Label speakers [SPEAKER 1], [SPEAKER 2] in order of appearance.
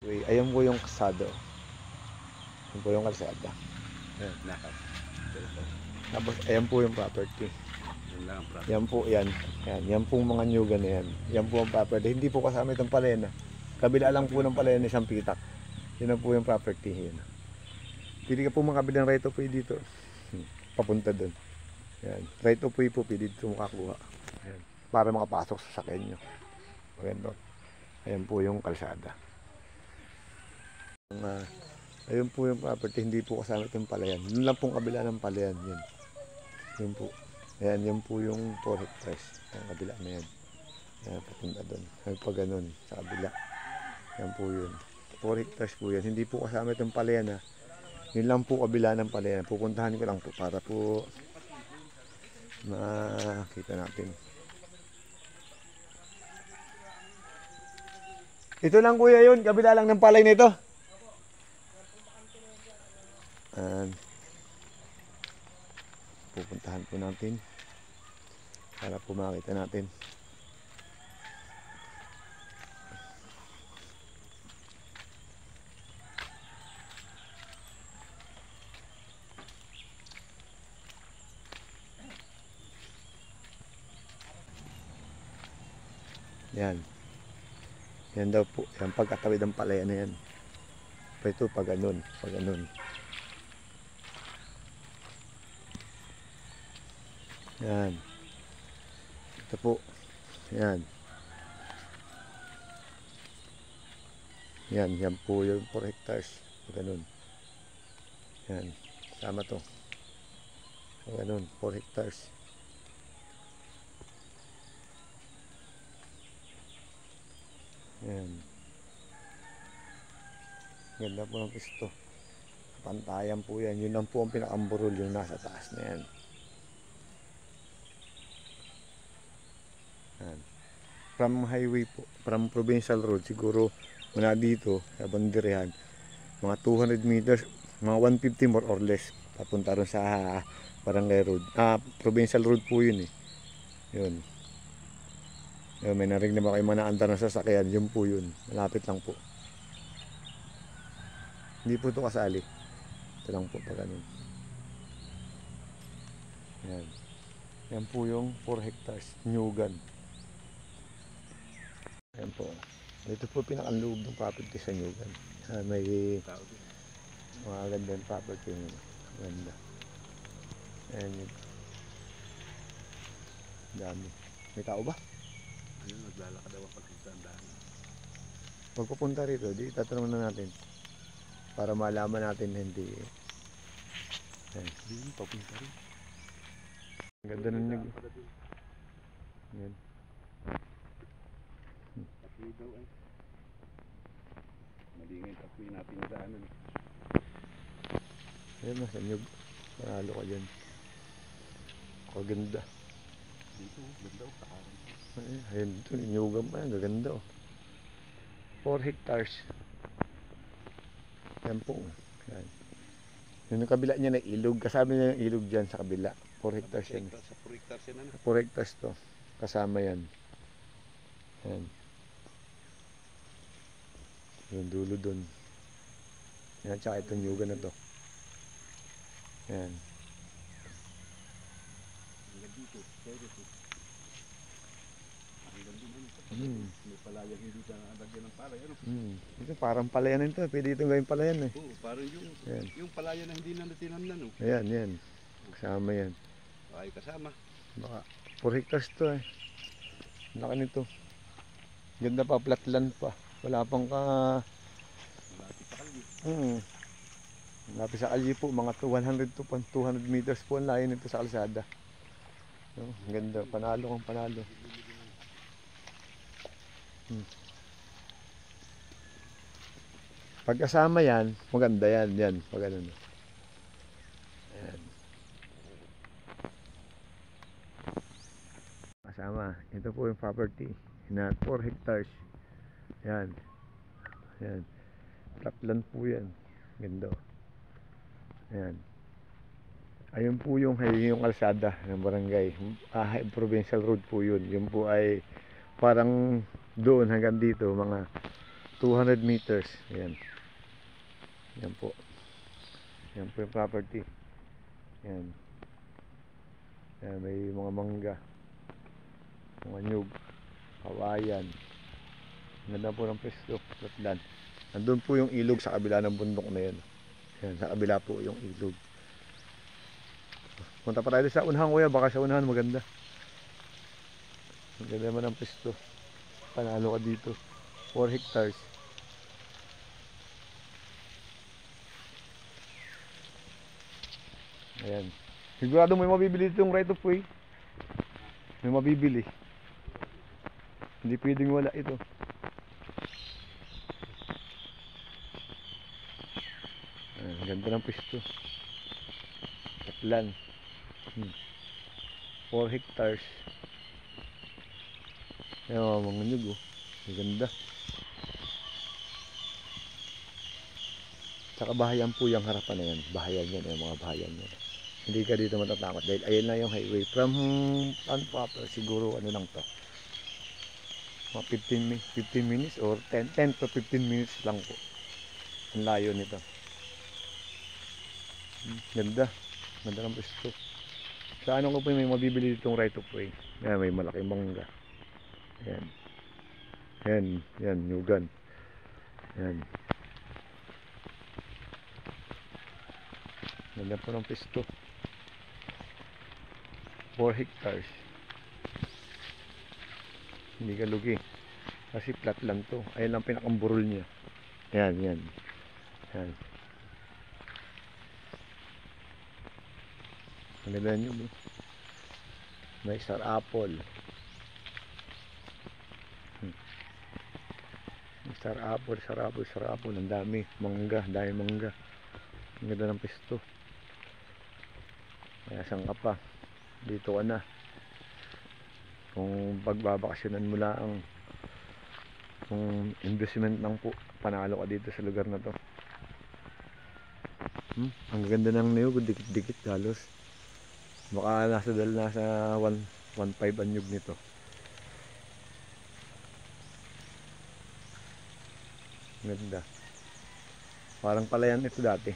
[SPEAKER 1] Ayan po yung kalsada. Ayan po yung kalsada.
[SPEAKER 2] Eh, nakap.
[SPEAKER 1] Tapos ayan po yung property.
[SPEAKER 2] Yan lang ang property.
[SPEAKER 1] Yan po yan. Yan po mga nyugan na yan. Yan po ang property. Hindi po kasama itong palena. Kabila lang po ng palena isang pitak. Yan po yung property. Yan. Pili ka po makabili ng right of way dito. Papunta doon. Yan. Right of way po pili dito makakuha. Yan. Para makapasok sa sakyan nyo. Ayan, ayan po yung kalsada. Ayun po yung property. Hindi po kasama itong palayan. Yun lang pong kabila ng palayan. Yan. Yun po. Ayan, yan po yung 4 hectares. Ang kabila na yan. Ayan, papunta doon. Ayan pa ganun, sa kabila. Yan po yun. 4 hectares po yan. Hindi po kasama itong palayan ha. Yun lang po kabila ng palayan. Pupuntahan ko lang po para po makita natin. Ito lang kuya yun. Kabila lang ng palay nito. Pupuntahan po natin para po makita natin. Yan. Yan daw po. Yan pagkatawid ng palaya na yan. Pa ito pag ganun. Pag ganun. Yan. Ito po. Yan. Yan. Yan po yung 4 hectares. Pag ganun. Yan. Sama to. Pag ganun. 4 hectares. Yan. Ganda po ng pisto. Pantayan po yan. Yun lang po ang pinakamburol yung nasa taas na yan. Yan. From highway po. From provincial road. Siguro mula dito sa Bandirihan. Mga 200 meters. Mga 150 more or less. Papunta rin sa barangay road. Provincial road po yun eh. Yun. May narinig na ba kayo mga naandar na sasakyan? Yun po yun. Malapit lang po. Hindi po ito kasali. Ito lang po pag ganun. Yan. Yan po yung 4 hectares. Nyugan. Yan po. Ito po pinakanloob ng property sa Nyugan. May mga gandang property. Ganda. Ayan yun. Dami. May tao ba?
[SPEAKER 2] Ayun, naglalakad daw pag sandaan.
[SPEAKER 1] Pagpupunta rito, di tatanungin na natin. Para malaman natin hindi.
[SPEAKER 2] Hindi, papunta rin.
[SPEAKER 1] Ang ganda ng nyug. Yan.
[SPEAKER 2] Tapoy daw ay. Malingay tapoy natin yung daanan.
[SPEAKER 1] Ayan na sa nyug. Panalo ka dyan. Kaganda.
[SPEAKER 2] Dito, ganda o kaharang.
[SPEAKER 1] Ayun dito, nyugan pa yan. Gaganda o. 4 hectares. Yan po. Yan. Yung kabila niya na ilog. Kasama niya yung ilog dyan sa kabila. 4 hectares yan.
[SPEAKER 2] Sa 4 hectares yan ano?
[SPEAKER 1] 4 hectares to. Kasama yan. Yan. Yung dulo dun. Yan. Tsaka itong nyugan na to. Yan.
[SPEAKER 2] Hanggang dito. Kaya dito. Hanggang dito. May palayan hindi ka nalagyan ng palay. Ano?
[SPEAKER 1] Ito parang palayan ito. Pwede itong gawing palayan eh.
[SPEAKER 2] Oo, parang yung palayan na hindi na natinamnan. No?
[SPEAKER 1] Ayan, yan. Kasama yan.
[SPEAKER 2] Ay, kasama.
[SPEAKER 1] Baka 4 hectares to eh. Laki nito. Ganda pa, flatland pa. Wala pang
[SPEAKER 2] Malapit sa kalye.
[SPEAKER 1] Malapit sa kalye po. Mga 100 to 200 meters po ang layo nito sa kalsada. Ang ganda. Panalo kang panalo. Pag kasama yan, maganda yan. Yan. Pag ano. Yan. Kasama. Ito po yung property na 4 hectares. Yan. Yan. Flatland po yan. Ganda. Yan. Ayun po yung kalsada ng barangay. Provincial road po yun. Yun po ay parang doon hanggang dito mga 200 meters. Ayan. Yan po. Yan po yung property. Yan. Yan, may mga mangga. Mga nyug. Kawayan. Ganda po ng pwesto. Flatland. Nandun po yung ilog sa kabila ng bundok na yan. Yan, sa kabila po yung ilog. Punta pa tayo sa unahan, kuya. Baka sa unahan maganda. Ang ganda naman ang pwesto. Panalo ka dito. 4 hectares. Ayan. Sigurado may mabibili ditong right of way. May mabibili. Hindi pwedeng wala ito. Ayan, ganda ng pwesto. Katlan. 4 hectares. Ayan, mga nyug oh. Maganda. Saka bahayan po yung harapan na yan. Bahayan yan, mga bahayan yan. Hindi ka dito matatakot dahil ayun na yung highway from Anpapa. Siguro ano lang to, mga 15 minutes or 10 to 15 minutes lang po ang layo nito. Ganda ng pwesto. Sa ano ko po may mabibili ditong right of way. Ayan, may malaking mangga. Yan, nyugan. Yan. Ganda po ng pwesto. 4 hectares. Hindi ka lugi. Kasi flat lang to. Ayan lang pinakamburol niya. Yan. Ang ganda nyo bro. May star apple. Star apple. Ang dami. Mangga. Ang ganda ng pwesto. Kaya saan ka pa? Dito ka na. Kung pagbabakasyonan mo lang, kung investment lang po, panalo ka dito sa lugar na to. Ang ganda ng niyog, dikit-dikit halos. Baka nasa 1.5 anyog nito. Ganda. Parang palayan ito dati.